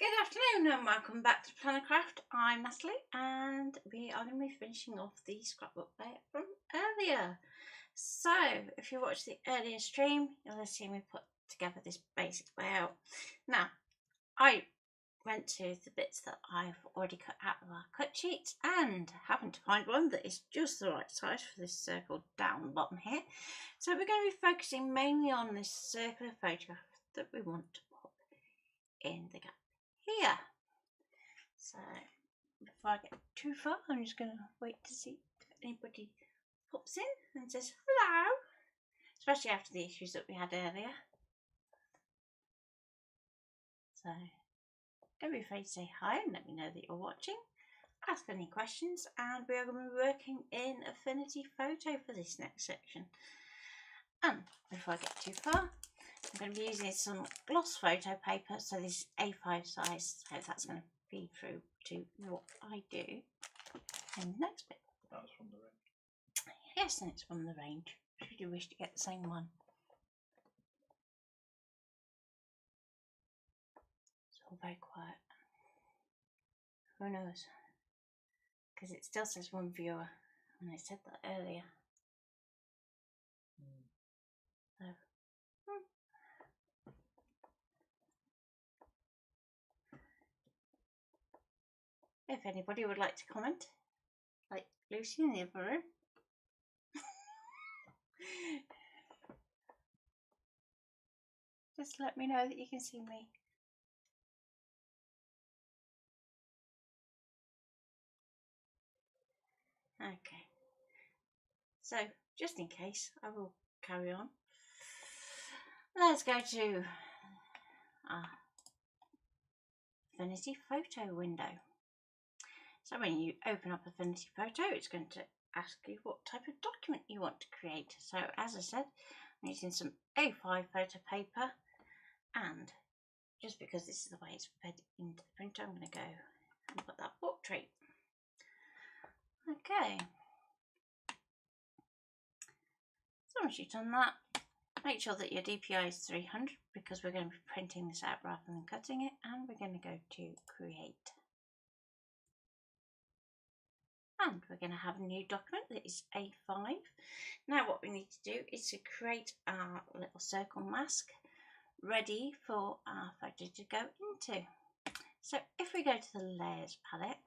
Good afternoon and welcome back to Plannercraft. I'm Natalie and we are going to be finishing off the scrapbook layout from earlier. So if you watched the earlier stream, you'll have seen me put together this basic layout. Now I went to the bits that I've already cut out of our cut sheets and happened to find one that is just the right size for this circle down the bottom here. So we're going to be focusing mainly on this circular photograph that we want to put in the gap here. So before I get too far, I'm just going to wait to see if anybody pops in and says hello, especially after the issues that we had earlier. So don't be afraid to say hi and let me know that you're watching. Ask any questions, and we are going to be working in Affinity Photo for this next section. And before I get too far, I'm going to be using some gloss photo paper, so this is A5 size, so that's going to feed through to what I do in the next bit. That's from the range. Yes, and it's from the range, should you wish to get the same one. It's all very quiet. Who knows? Because it still says one viewer, and I said that earlier. So, if anybody would like to comment, like Lucy in the other room, just let me know that you can see me. Okay, so just in case, I will carry on. Let's go to our Affinity Photo window. So when you open up Affinity Photo, it's going to ask you what type of document you want to create. So as I said, I'm using some A5 photo paper, and just because this is the way it's fed into the printer, I'm going to go and put that portrait. Okay. So once you've done that, make sure that your DPI is 300 because we're going to be printing this out rather than cutting it, and we're going to go to create. And we're going to have a new document that is A5. Now what we need to do is to create our little circle mask ready for our photo to go into. So if we go to the layers palette,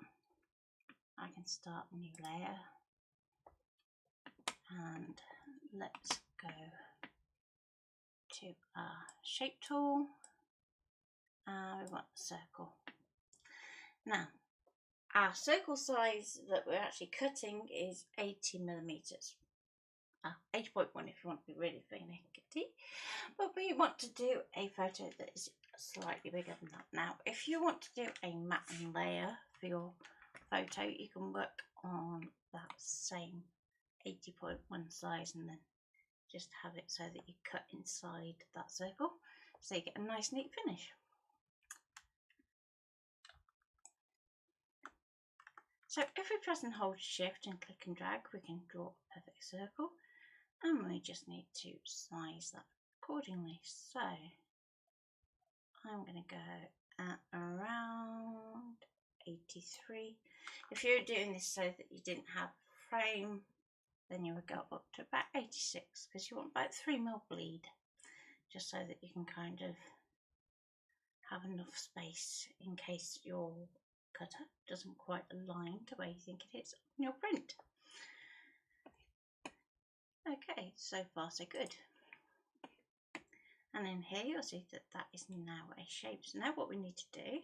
I can start a new layer, and let's go to our shape tool, and we want a circle. Now our circle size that we're actually cutting is 80mm. 80.1 if you want to be really finicky. But we want to do a photo that is slightly bigger than that. Now, if you want to do a matte layer for your photo, you can work on that same 80.1 size and then just have it so that you cut inside that circle so you get a nice neat finish. So if we press and hold shift and click and drag, we can draw a perfect circle, and we just need to size that accordingly. So I'm going to go at around 83. If you're doing this so that you didn't have a frame, then you would go up to about 86 because you want about 3mm bleed, just so that you can kind of have enough space in case your cutter doesn't quite align to where you think it is on your print. Okay, so far so good. And in here you'll see that that is now a shape. So now what we need to do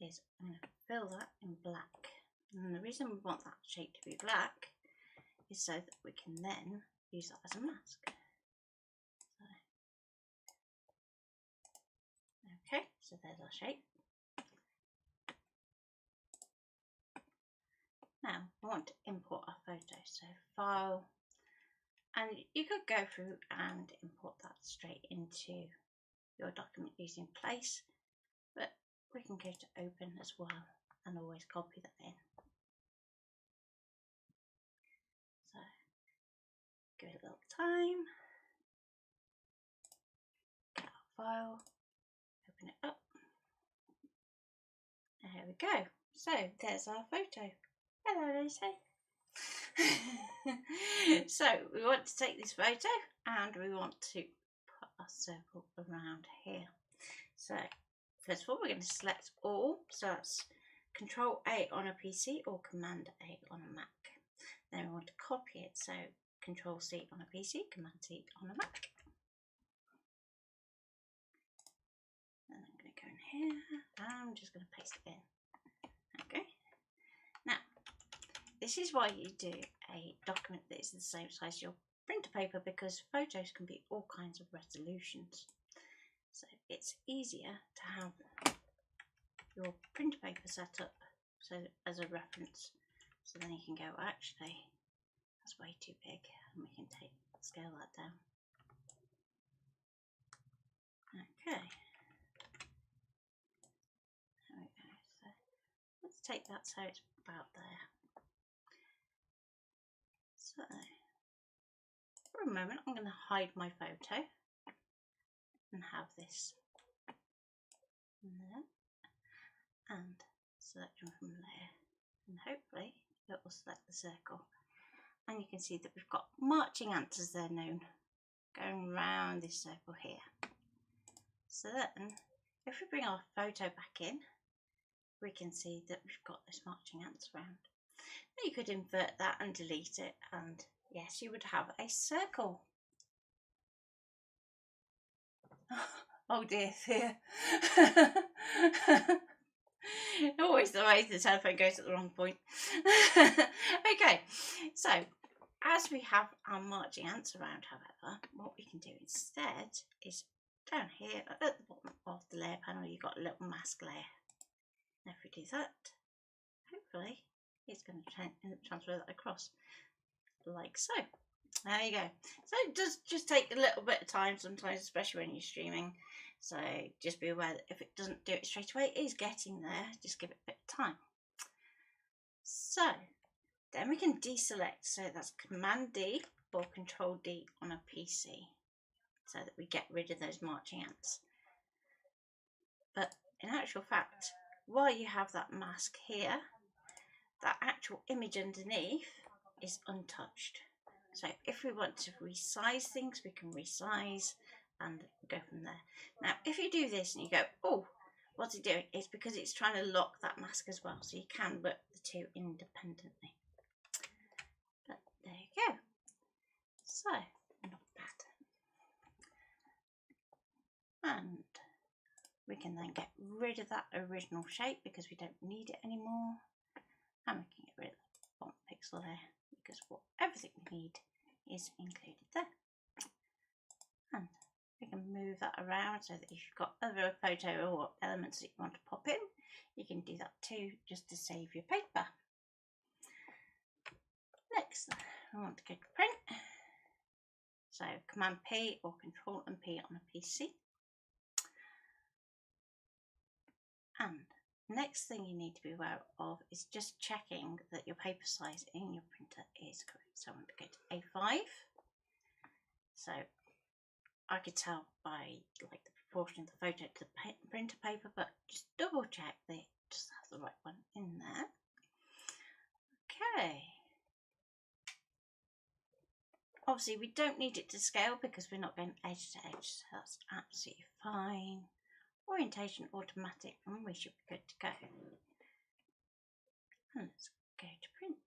is I'm going to fill that in black. And the reason we want that shape to be black is so that we can then use that as a mask. So, okay, so there's our shape. Now we want to import our photo, so file, and you could go through and import that straight into your document using Place, but we can go to Open as well and always copy that in. So give it a little time, get our file, open it up, we go. So there's our photo. Hello, Lucy. So we want to take this photo and we want to put a circle around here. So first of all, we're going to select all. So that's Control A on a PC or Command A on a Mac. Then we want to copy it. So Control C on a PC, Command C on a Mac. And I'm going to go in here. I'm just going to paste it in. Okay. Now, this is why you do a document that is the same size as your printer paper, because photos can be all kinds of resolutions. So it's easier to have your printer paper set up so as a reference. So then you can go, actually, that's way too big, and we can scale that down. Okay. There we go. So let's take that so it's about there. So for a moment, I'm going to hide my photo and have this there, and selection from layer, and hopefully it will select the circle. And you can see that we've got marching ants, as they're known, going round this circle here. So then, if we bring our photo back in, we can see that we've got this marching ants round. Now you could invert that and delete it, and yes, you would have a circle. Oh dear, fear. Always the way the telephone goes at the wrong point. Okay, so as we have our marching ants around, however, what we can do instead is down here at the bottom of the layer panel, you've got a little mask layer. Now if we do that, hopefully it's going to transfer that across like so. There you go. So it does just take a little bit of time sometimes, especially when you're streaming. So just be aware that if it doesn't do it straight away, it is getting there. Just give it a bit of time. So then we can deselect. So that's Command D or Control D on a PC, so that we get rid of those marching ants. But in actual fact, while you have that mask here, that actual image underneath is untouched. So if we want to resize things, we can resize and go from there. Now, if you do this and you go, oh, what's it doing? It's because it's trying to lock that mask as well. So you can work the two independently. But there you go. So, not bad. And we can then get rid of that original shape because we don't need it anymore. And we can get rid of the bottom pixel there, because everything we need is included there. And we can move that around so that if you've got other photo or elements that you want to pop in, you can do that too, just to save your paper. Next, I want to go to print. So Command P or Control and P on a PC. And next thing you need to be aware of is just checking that your paper size in your printer is correct. So I want to go to A5. So I could tell by like the proportion of the photo to the printer paper, but just double check that it just has the right one in there. Okay. Obviously we don't need it to scale because we're not going edge to edge, so that's absolutely fine. Orientation automatic, and we should be good to go. And let's go to print.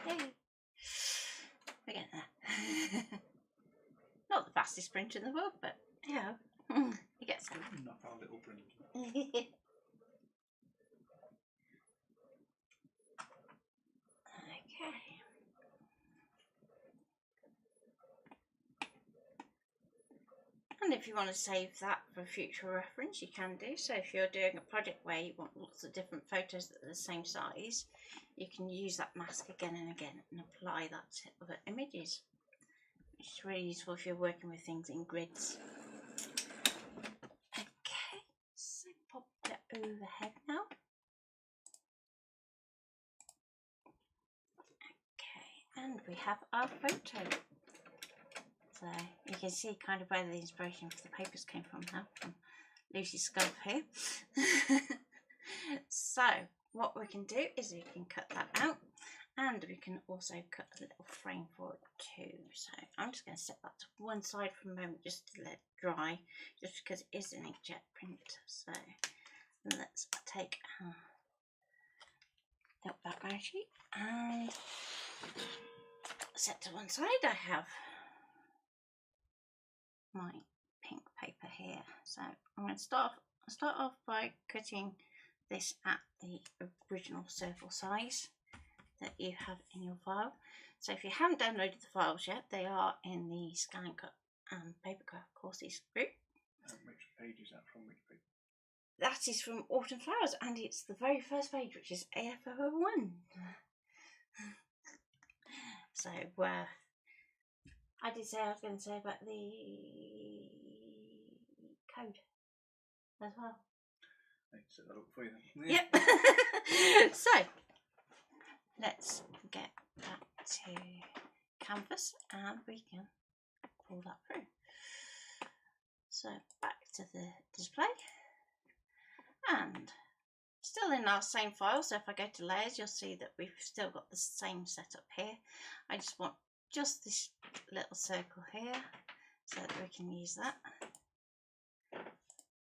Yay! We're getting there. Not the fastest printer in the world, but yeah, it gets there. Not our little printer. Okay. And if you want to save that for future reference, you can do. So if you're doing a project where you want lots of different photos that are the same size, you can use that mask again and again and apply that to other images, which is really useful if you're working with things in grids. Okay, so pop that overhead now. And we have our photo. So you can see kind of where the inspiration for the papers came from now, from Lucy's scarf here. So what we can do is we can cut that out, and we can also cut a little frame for it too. So I'm just going to set that to one side for a moment just to let it dry, just because it is an inkjet print. So let's take our little background sheet and set to one side. I have my pink paper here, so I'm going to start off by cutting this at the original circle size that you have in your file. So if you haven't downloaded the files yet, they are in the Scan and Cut and Papercraft courses group. Which page is that from? Which page? That is from Autumn Flowers, and it's the very first page, which is AF001. So I did say I was going to say about the code as well. I can set that up for you then. Yep. So let's get that to canvas and we can pull that through. So back to the display, and still in our same file. So if I go to layers, you'll see that we've still got the same setup here. I just want just this little circle here so that we can use that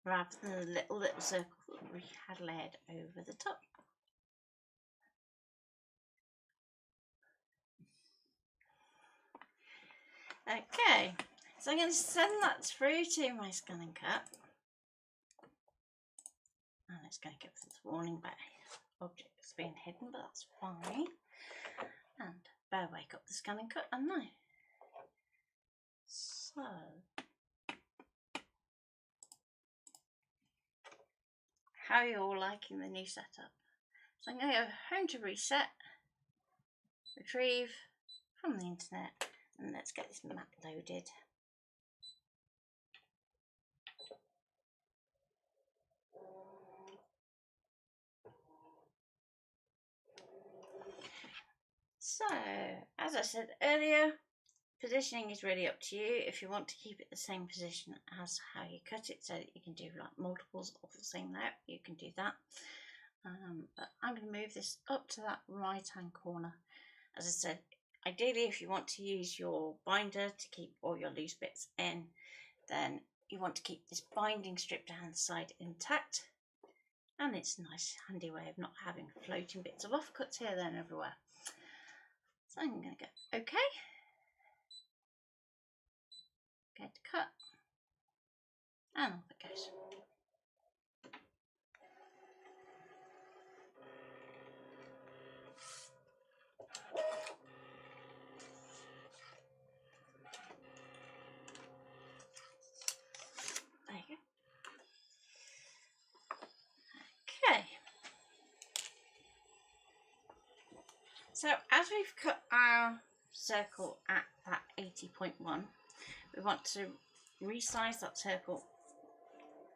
rather than the little circle that we had layered over the top. Okay, so I'm going to send that through to my Scan and Cut, and it's going to give us this warning about objects being hidden, but that's fine. And bear wake up the Scan and Cut, and now. So how are you all liking the new setup? So I'm going to go home to reset, retrieve from the internet, and let's get this map loaded. So, as I said earlier, positioning is really up to you. If you want to keep it the same position as how you cut it, so that you can do like multiples of the same layout, you can do that. But I'm going to move this up to that right hand corner. As I said, ideally if you want to use your binder to keep all your loose bits in, then you want to keep this binding strip down the side intact, and it's a nice handy way of not having floating bits of offcuts here, there and everywhere. So I'm going to go OK, go to cut, and off it goes. There you go. Okay. So as we've cut our circle at that 80.1, we want to resize that circle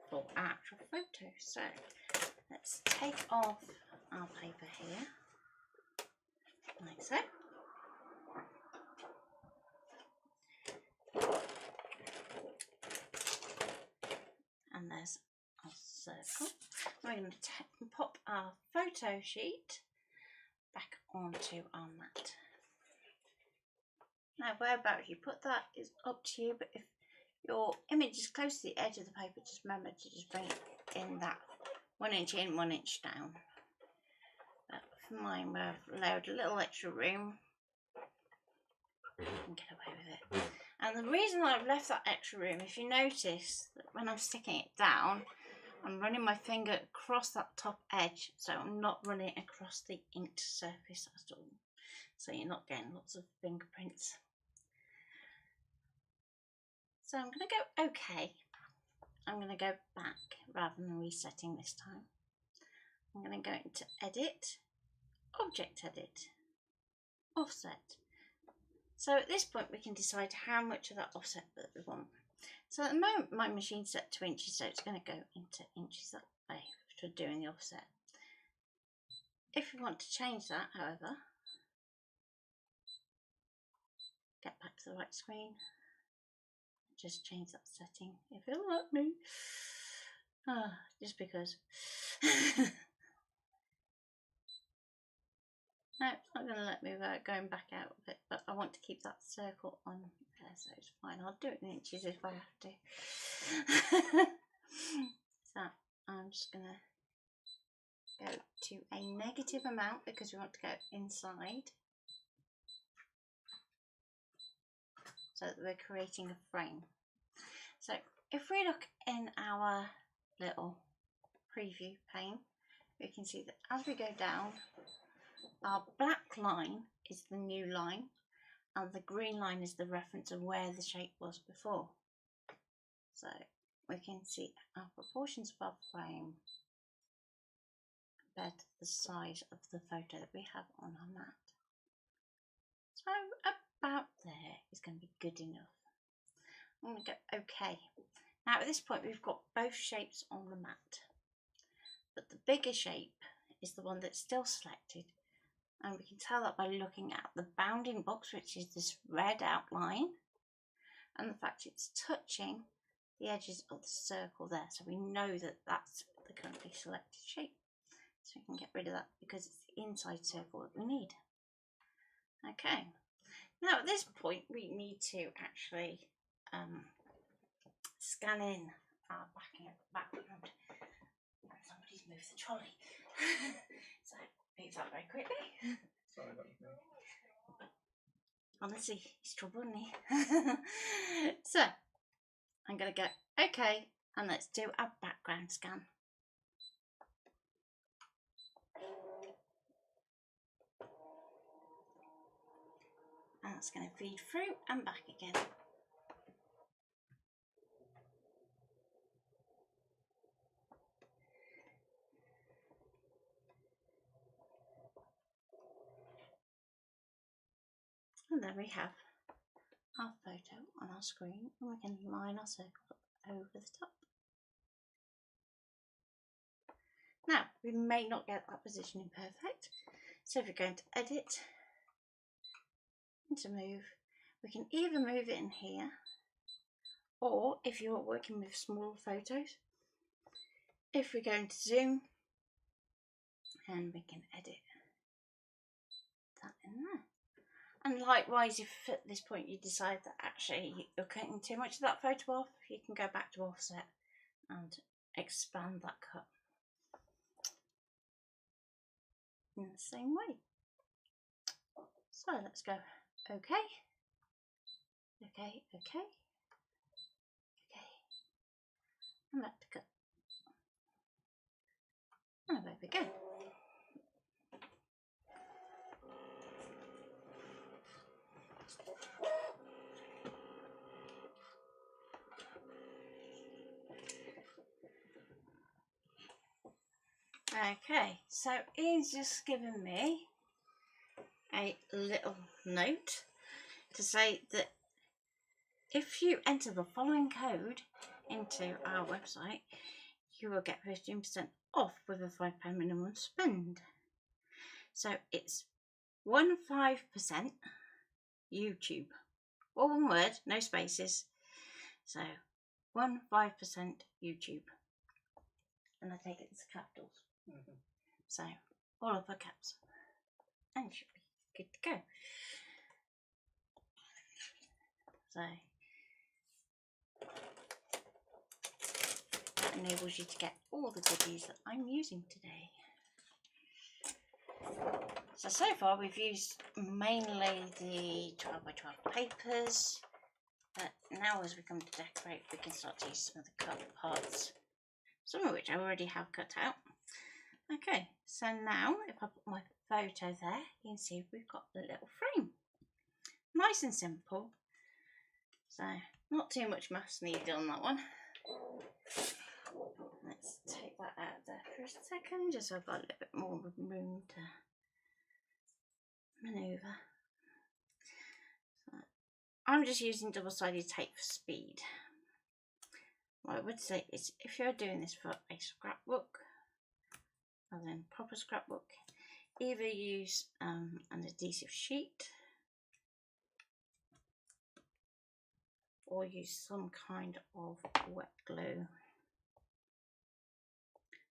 for our actual photo. So let's take off our paper here, like so. And there's our circle. We're going to pop our photo sheet back onto our mat. Now whereabouts you put that is up to you, but if your image is close to the edge of the paper, just remember to just bring it in that 1 inch in, 1 inch down. But for mine, we've allowed a little extra room. You can get away with it. And the reason I've left that extra room, if you notice that when I'm sticking it down, I'm running my finger across that top edge, so I'm not running it across the inked surface at all. So you're not getting lots of fingerprints. So I'm going to go OK. I'm going to go back rather than resetting this time. I'm going to go into Edit, Object Edit, Offset. So at this point we can decide how much of that offset that we want. So at the moment my machine's set to inches, so it's going to go into inches that way for doing the offset. If you want to change that, however, get back to the right screen. Just change that setting if it'll let me. Just because. No, it's not going to let me without going back out of it, but I want to keep that circle on there, so it's fine. I'll do it in inches if I have to. So I'm just going to go to a negative amount because we want to go inside, so that we're creating a frame. So if we look in our little preview pane, we can see that as we go down, our black line is the new line and the green line is the reference of where the shape was before. So we can see our proportions of our frame compared to the size of the photo that we have on our mat. So about there is going to be good enough. I'm going to go OK. Now at this point we've got both shapes on the mat, but the bigger shape is the one that's still selected. And we can tell that by looking at the bounding box, which is this red outline, and the fact it's touching the edges of the circle there. So we know that that's the currently selected shape. So we can get rid of that because it's the inside circle that we need. Okay. Now at this point we need to actually scan in our background. Somebody's moved the trolley. So move that very quickly. Sorry, that was me. Honestly, he's trouble, isn't he? So I'm going to go OK, and let's do a background scan. And that's going to feed through and back again. And there we have our photo on our screen, and we can line our circle up over the top. Now, we may not get that positioning perfect, so if you're going to edit and to move, we can either move it in here, or if you're working with small photos, if we're going to zoom, and we can edit that in there. And likewise, if at this point you decide that actually you're cutting too much of that photo off, you can go back to offset and expand that cut in the same way. So let's go OK, OK, OK, OK, and back to cut. And there we go. Okay, so he's just given me a little note to say that if you enter the following code into our website, you will get 15% off with a £5 minimum spend. So it's 15% YouTube, all one word, no spaces. So 15% YouTube, and I take it as capitals. So all upper caps, and you should be good to go. So that enables you to get all the goodies that I'm using today. So far we've used mainly the 12 by 12 papers, but now as we come to decorate we can start to use some of the cut parts, some of which I already have cut out. Okay, so now if I put my photo there, you can see we've got the little frame. Nice and simple. So not too much maths needed on that one. Let's take that out of there for a second, just so I've got a little bit more room to manoeuvre. So I'm just using double-sided tape for speed. What I would say is if you're doing this for a scrapbook, or then proper scrapbook, either use an adhesive sheet or use some kind of wet glue.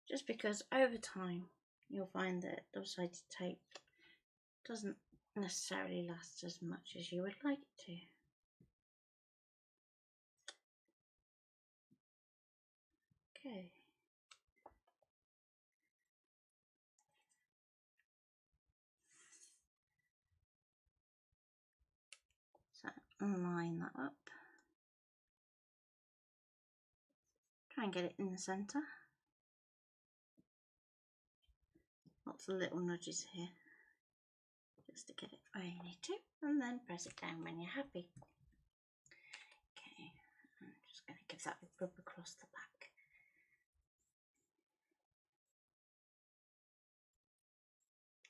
Just because over time you'll find that double-sided tape doesn't necessarily last as much as you would like it to. Okay. So line that up. Try and get it in the centre. Lots of little nudges here, just to get it where you need to, and then press it down when you're happy. Okay, I'm just going to give that a rub across the back.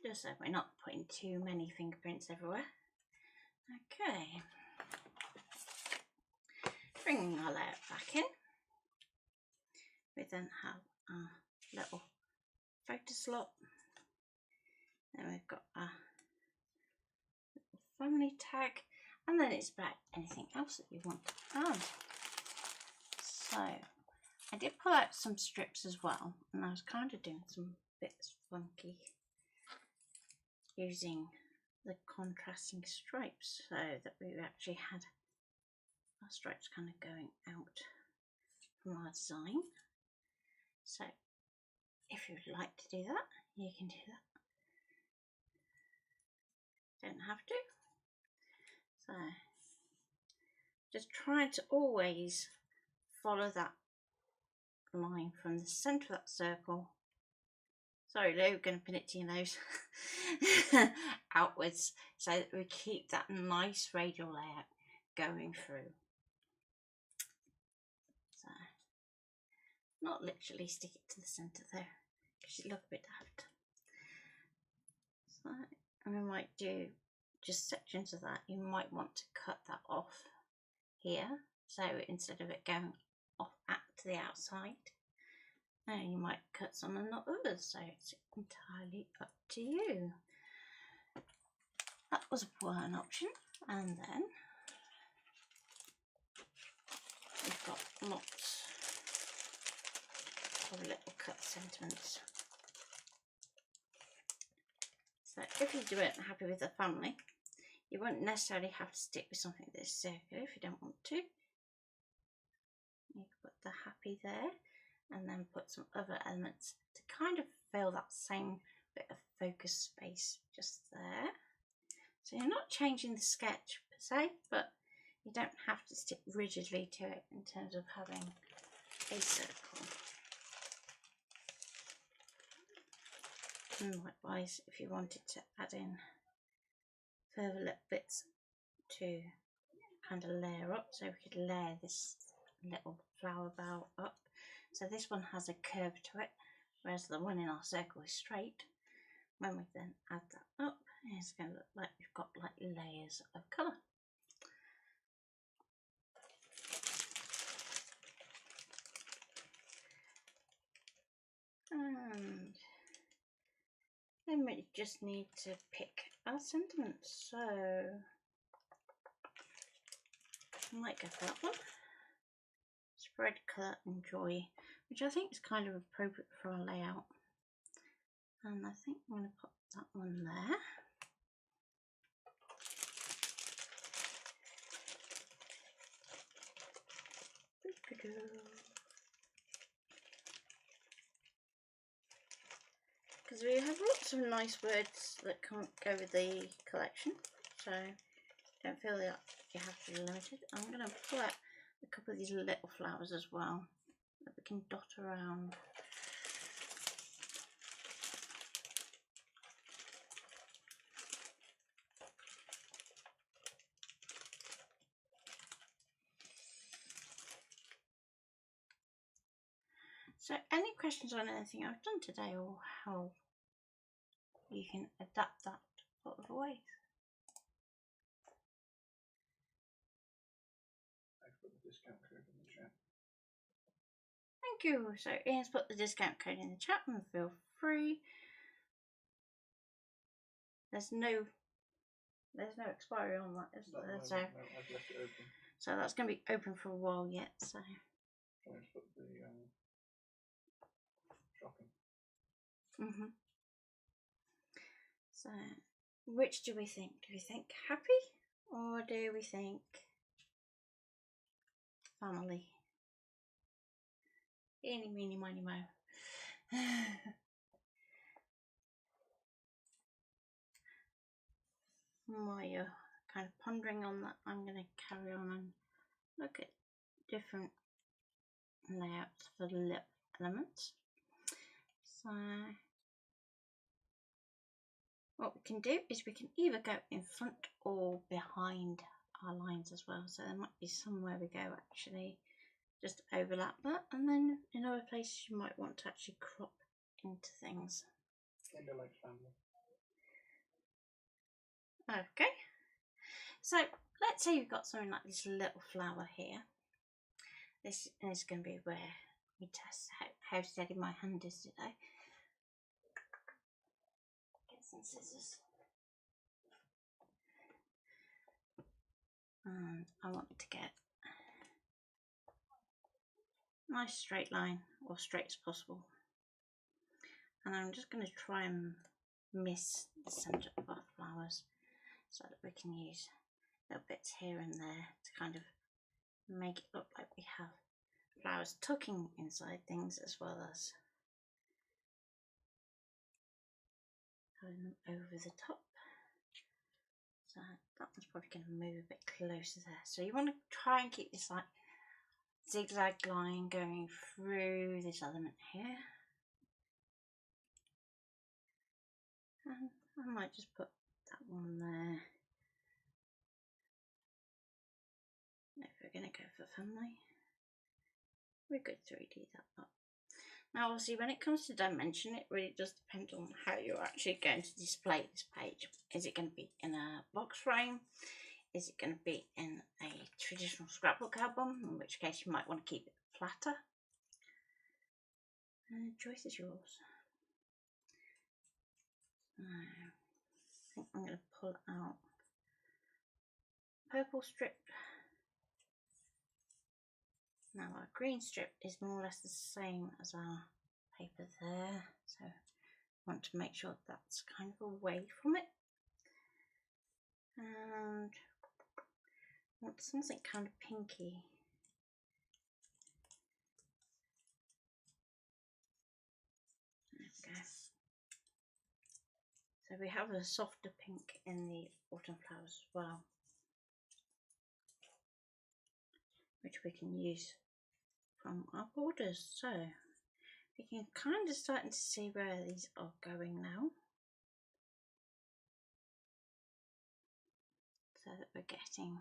Just so we're not putting too many fingerprints everywhere. Okay, bringing our layout back in, we then have our little photo slot. Then we've got our little family tag, and then it's about anything else that you want to add. So I did pull out some strips as well, and I was kind of doing some bits funky using the contrasting stripes, so that we actually had our stripes kind of going out from our design. So if you'd like to do that, you can do that. Don't have to. So just trying to always follow that line from the centre of that circle. Sorry Lou, going to pin it to your nose. Outwards, so that we keep that nice radial layout going through. So not literally stick it to the centre there, because you look a bit daft. So, and we might do just sections of that. You might want to cut that off here, so instead of it going off at the outside, and you might cut some and not others, so it's entirely up to you. That was one option. And then we've got lots of little cut sentiments. So if you weren't happy with the family, you won't necessarily have to stick with something that's circular if you don't want to. You can put the happy there, and then put some other elements to kind of fill that same bit of focus space just there. So you're not changing the sketch per se, but you don't have to stick rigidly to it in terms of having a circle. And likewise, if you wanted to add in further little bits to kind of layer up, so we could layer this little flower bow up. So this one has a curve to it, whereas the one in our circle is straight. When we then add that up, it's going to look like we've got like layers of colour. And then we just need to pick our sentiments. So I might go for that one. Spread, colour and joy, which I think is kind of appropriate for our layout. And I think I'm going to put that one there. Because we have lots of nice words that can't go with the collection, so don't feel that you have to be limited. I'm going to pull out a couple of these little flowers as well that we can dot around. So any questions on anything I've done today, or how you can adapt that sort of ways? I've put the discount code in the chat. Thank you. So Ian's put the discount code in the chat, and feel free. There's no expiry on that, is there? No, So I've left it open. So that's going to be open for a while yet. So Can I just put the shopping? So which do we think? Do we think happy or do we think family? Eeny, meeny, miny, mo. While you're kind of pondering on that, I'm going to carry on and look at different layouts for the lip elements. So what we can do is we can either go in front or behind our lines as well. So there might be somewhere we go actually just overlap that, and then in other places you might want to actually crop into things. Kinda like family. Okay, so let's say you've got something like this little flower here. This is going to be where we test how steady my hand is today. Get some scissors. And I want to get a nice straight line, or straight as possible. And I'm just going to try and miss the centre of our flowers so that we can use little bits here and there to kind of make it look like we have flowers tucking inside things, as well as having them over the top. So that one's probably going to move a bit closer there. So you want to try and keep this like zigzag line going through this element here. And I might just put that one there. If we're going to go for family, we could 3D that up. Now obviously when it comes to dimension, it really does depend on how you're actually going to display this page. Is it going to be in a box frame? Is it going to be in a traditional scrapbook album, in which case you might want to keep it flatter? The choice is yours. I think I'm going to pull out purple strip. Now our green strip is more or less the same as our paper there, so I want to make sure that's kind of away from it. And I want something kind of pinky. There we go. So we have a softer pink in the autumn flowers as well, which we can use from our borders. So we can kind of starting to see where these are going now, so that we're getting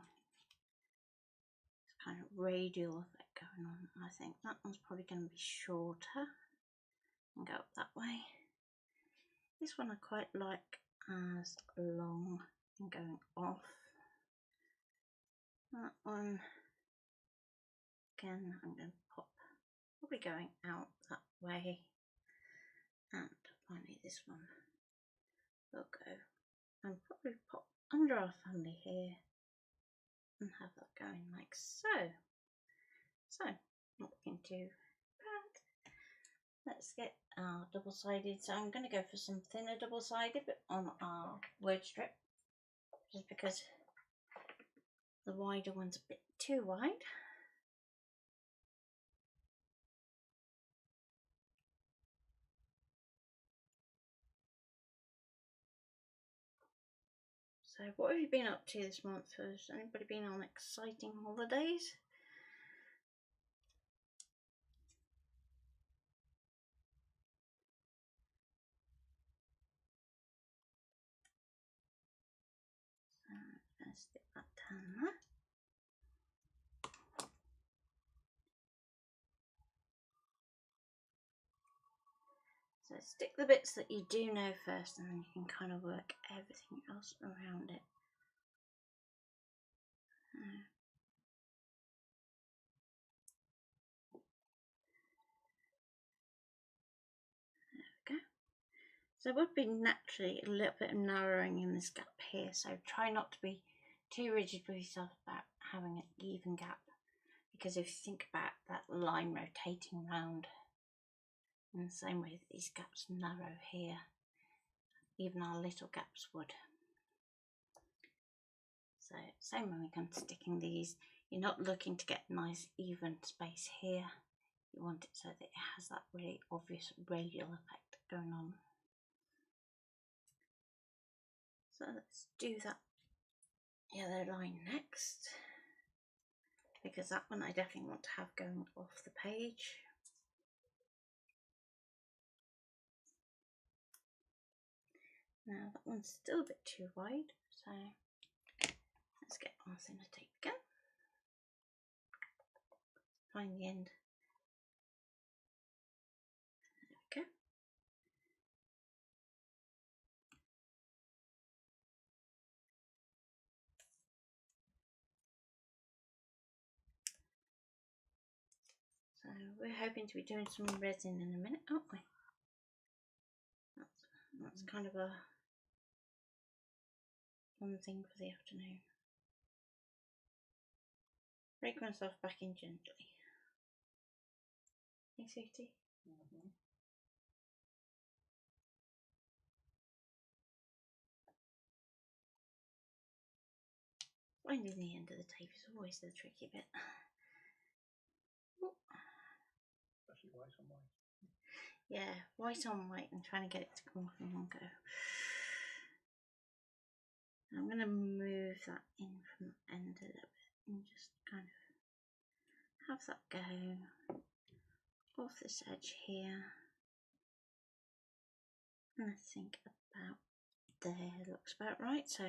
this kind of radial effect going on. I think that one's probably going to be shorter and go up that way. This one I quite like as long and going off. That one, again, I'm going to pop, probably going out that way. And finally this one will go and probably pop under our family here and have that going like so. So, not looking too bad. Let's get our double-sided. So I'm going to go for some thinner double-sided, but on our word strip, just because the wider one's a bit too wide. So what have you been up to this month? Has anybody been on exciting holidays? So I'm going to stick that down there. So stick the bits that you do know first, and then you can kind of work everything else around it. There we go. So there would be naturally a little bit of narrowing in this gap here, so try not to be too rigid with yourself about having an even gap, because if you think about that line rotating round, in the same way that these gaps narrow here, even our little gaps would. So same when we come to sticking these, you're not looking to get nice even space here. You want it so that it has that really obvious radial effect going on. So let's do that yellow line next, because that one I definitely want to have going off the page. Now that one's still a bit too wide, so let's get our thinner tape again. Find the end. There we go. So we're hoping to be doing some resin in a minute, aren't we? That's kind of a fun thing for the afternoon. Break myself back in gently. Hey, sweetie. Finding the end of the tape is always the tricky bit. Especially white on white. Yeah, white on white and trying to get it to come off in one go. I'm going to move that in from the end a little bit and just kind of have that go off this edge here. And I think about there looks about right. So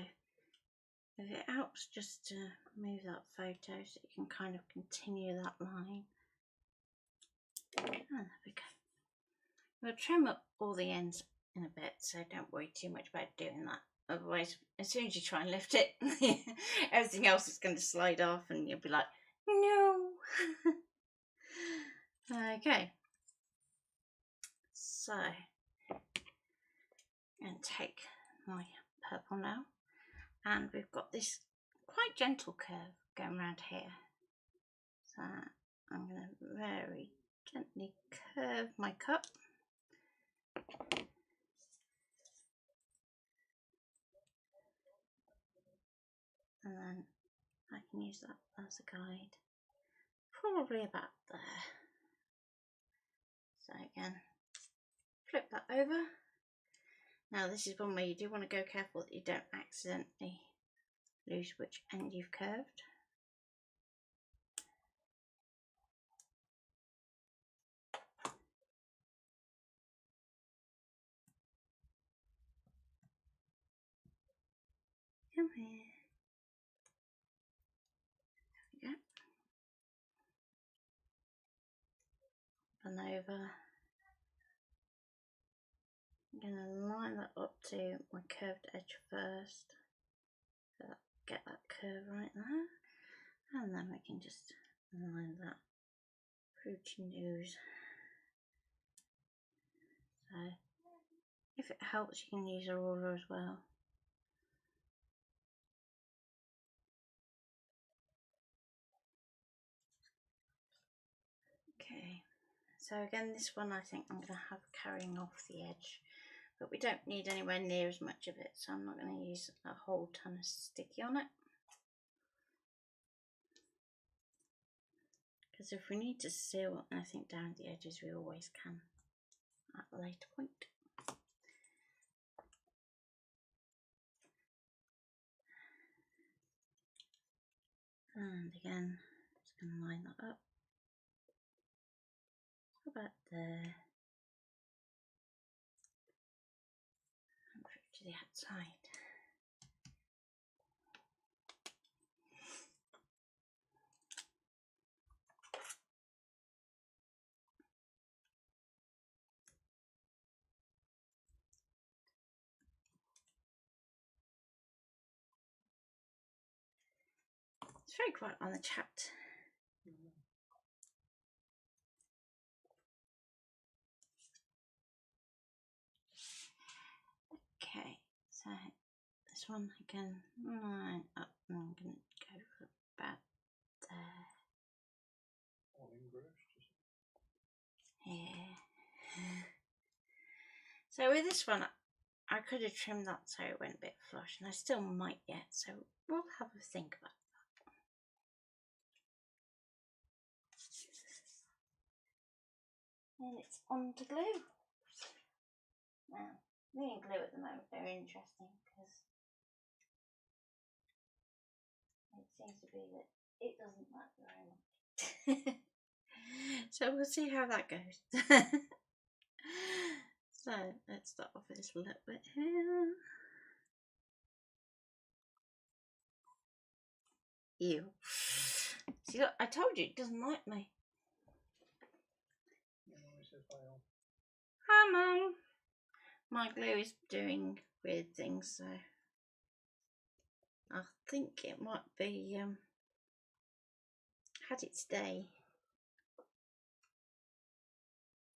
if it helps just to move that photo so you can kind of continue that line. And there we go. We'll trim up all the ends in a bit, so don't worry too much about doing that. Otherwise, as soon as you try and lift it, everything else is going to slide off and you'll be like, no. Okay. So, I'm going to take my purple now. And we've got this quite gentle curve going around here. So, I'm going to very gently curve my cup. And then I can use that as a guide, probably about there. So again, flip that over. Now this is one where you do want to go careful that you don't accidentally lose which end you've curved. Come here. There we go. And over. I'm going to line that up to my curved edge first. So that, get that curve right there. And then we can just line that fruity nose. So if it helps, you can use a ruler as well. Okay, so again this one I think I'm going to have carrying off the edge, but we don't need anywhere near as much of it, so I'm not going to use a whole ton of sticky on it, because if we need to seal anything down the edges we always can at a later point. And again, just going to line that up about there and to the outside. It's very quiet on the chat. Okay, so this one I can line up and I'm going to go for about So with this one, I could have trimmed that so it went a bit flush, and I still might yet, so we'll have a think about that. And it's on to glue. Now, me and glue at the moment, they're interesting because it seems to be that it doesn't like very much. So we'll see how that goes. So let's start off with this little bit here. Ew. See, look, I told you it doesn't like me. Hi, Mum. My glue is doing weird things, so I think it might be had its day,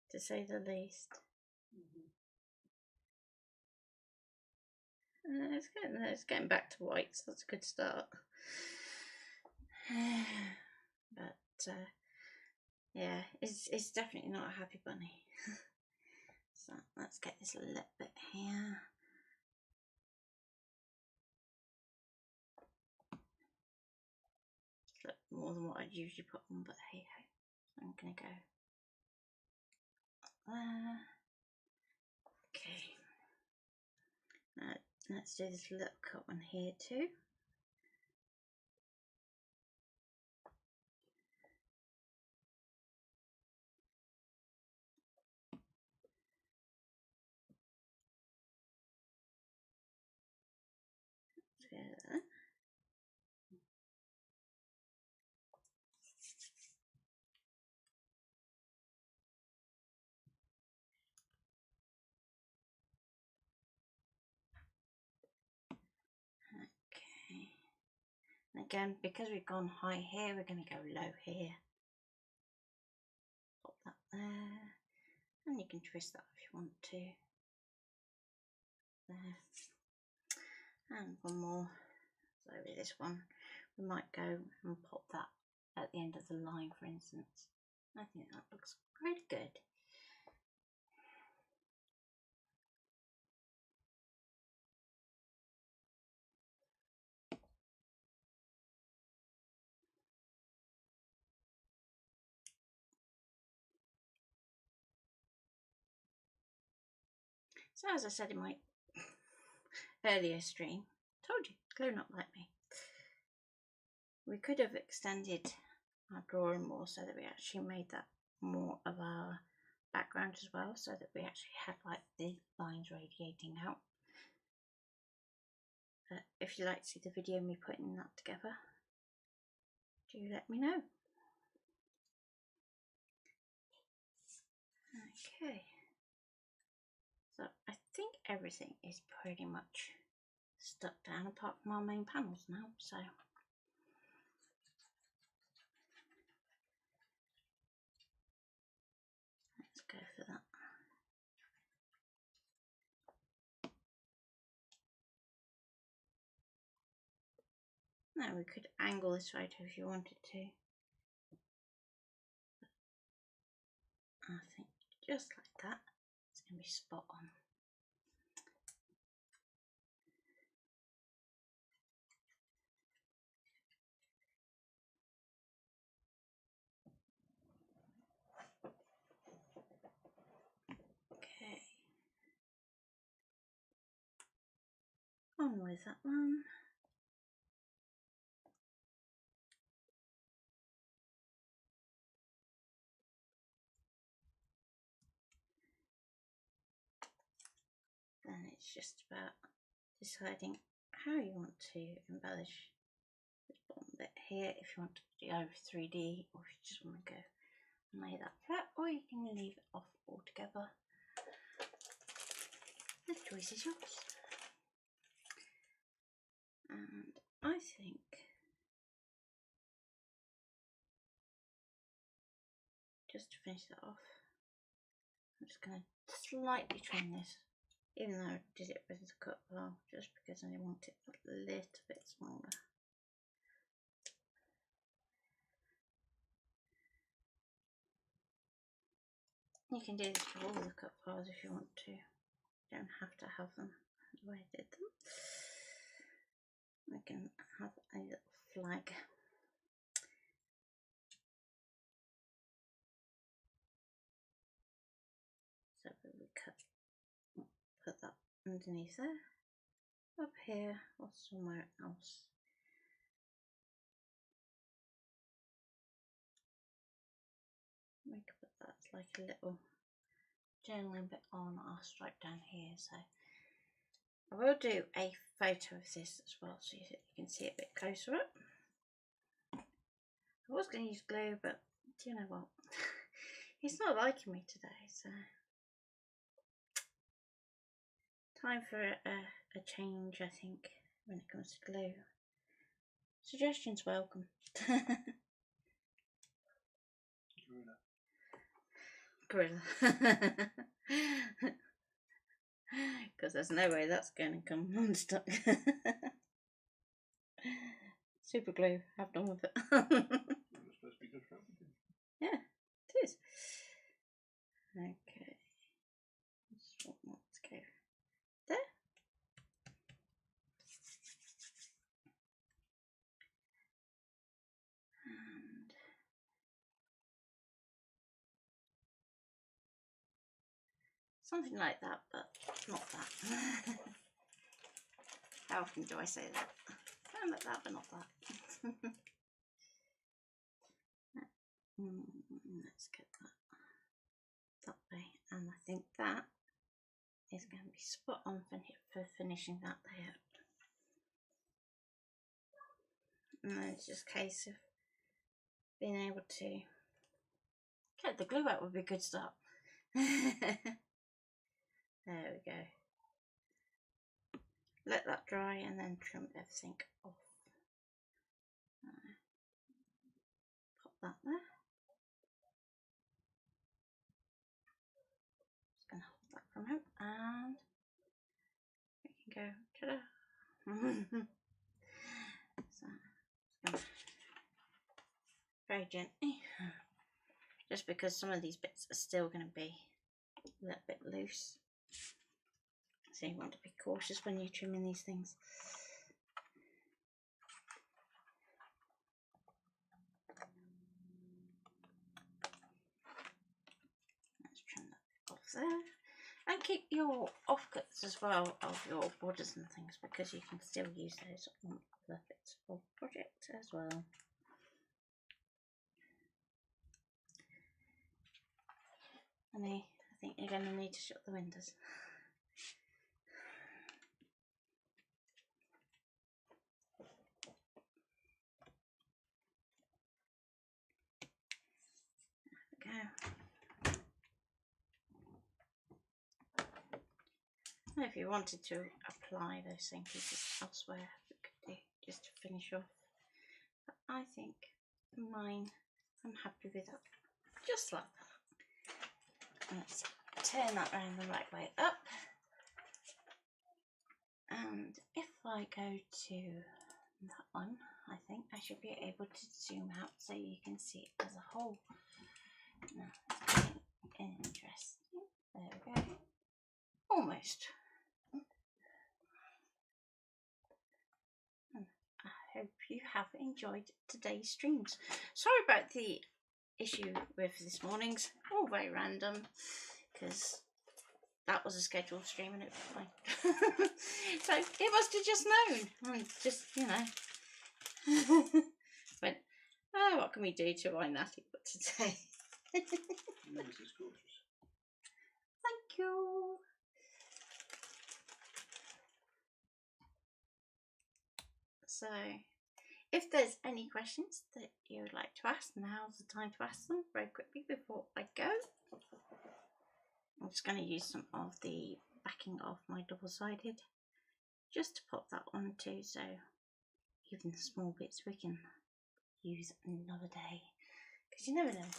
to say the least. It's getting back to white, so that's a good start. But yeah, it's definitely not a happy bunny. So let's get this a little bit here. It's a little more than what I'd usually put on, but hey ho. So I'm gonna go there. Okay. Let's do this little cut one here too. There. Okay. And again, because we've gone high here, we're going to go low here. Pop that there. And you can twist that if you want to. There. And one more. So with this one, we might go and pop that at the end of the line, for instance. I think that looks pretty good. So as I said in my earlier stream, told you, glue not like me. We could have extended our drawing more so that we actually made that more of our background as well, so that we actually had like the lines radiating out. But if you'd like to see the video of me putting that together, do let me know. Okay, so I think everything is pretty much stuck down apart from our main panels now, so let's go for that. Now we could angle this photo if you wanted to. I think just like that, it's going to be spot on. Okay, on with that one. Then it's just about deciding how you want to embellish this bottom bit here, if you want to go over 3D or if you just want to go and lay that flat, or you can leave it off altogether. The choice is yours. And I think just to finish that off, I'm just going to slightly trim this, even though I did it with the cut file, just because I want it a little bit smaller. You can do this with all the cut files if you want to. don't have to have them the way I did them. We can have a little flag. So we put that underneath there, up here or somewhere else. We could put that like a little journaling bit on our stripe down here. So I will do a photo of this as well, so you can see it a bit closer up. I was going to use glue, but do you know what? It's not liking me today, so time for a change, I think, when it comes to glue. Suggestions welcome. Gorilla. Because there's no way that's going to come unstuck. Super glue, have done with it. It's supposed to be good for everything. Yeah, it is. Okay. Let's go there. And something like that, but not that. How often do I say that? Kind of like that, but not that. Let's get that way, and I think that is going to be spot on for finishing that layout. And then it's just a case of being able to get the glue out would be a good start. There we go. Let that dry and then trim everything off. Pop that there. Just going to hold that for a moment and we can go ta-da. So, very gently, just because some of these bits are still going to be a little bit loose, so you want to be cautious when you're trimming these things. Let's trim that off there, and keep your offcuts as well of your borders and things, because you can still use those on other bits of project as well. Honey, I think you're going to need to shut the windows. There we go. And if you wanted to apply those same pieces elsewhere, you could do just to finish off. But I think mine, I'm happy with that. Just like that. Let's turn that round the right way up, and if I go to that one, I think I should be able to zoom out so you can see it as a whole. Now, interesting. There we go. Almost. And I hope you have enjoyed today's streams. Sorry about the issue with this morning's, all very random, because that was a scheduled stream and it was fine. So it must have just known, and just, you know, went, oh, what can we do to wind that up today? This is gorgeous. Thank you. So if there's any questions that you would like to ask, now's the time to ask them very quickly before I go. I'm just going to use some of the backing of my double-sided just to pop that on too, so even the small bits we can use another day, because you never know.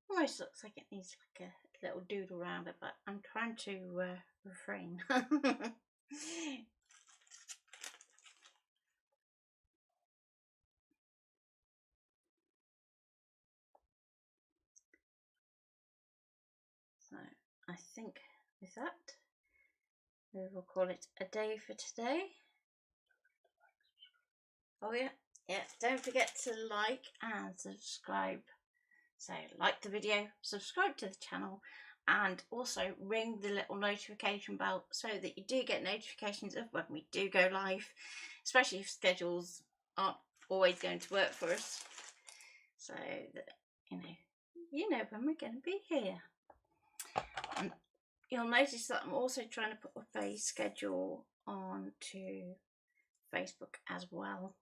Almost looks like it needs like a little doodle around it, but I'm trying to refrain. I think with that, we will call it a day for today. Oh yeah, don't forget to like and subscribe. So like the video, subscribe to the channel, and also ring the little notification bell so that you do get notifications of when we do go live, especially if schedules aren't always going to work for us, so that you know when we're going to be here. And you'll notice that I'm also trying to put up a schedule onto Facebook as well,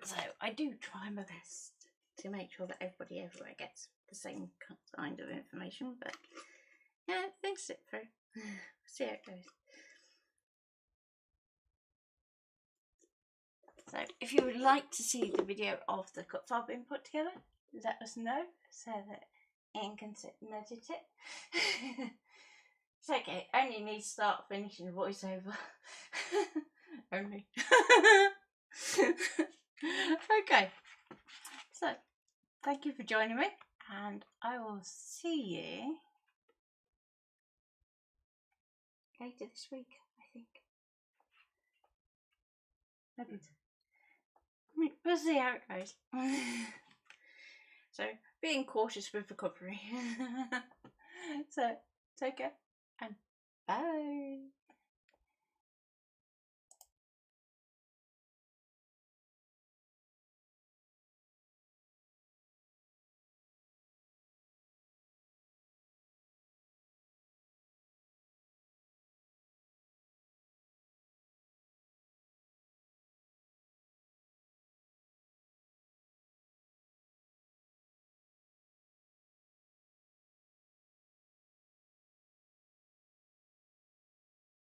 so I do try my best to make sure that everybody everywhere gets the same kind of information, but yeah, things slip through. See how it goes. So if you would like to see the video of the cut file being put together, let us know so that Ian can sit and edit it. It's okay, only need to start finishing the voiceover. Only. Okay, so thank you for joining me, and I will see you later this week, I think. Maybe. We'll see how it goes. So, being cautious with recovery. So, take care and bye.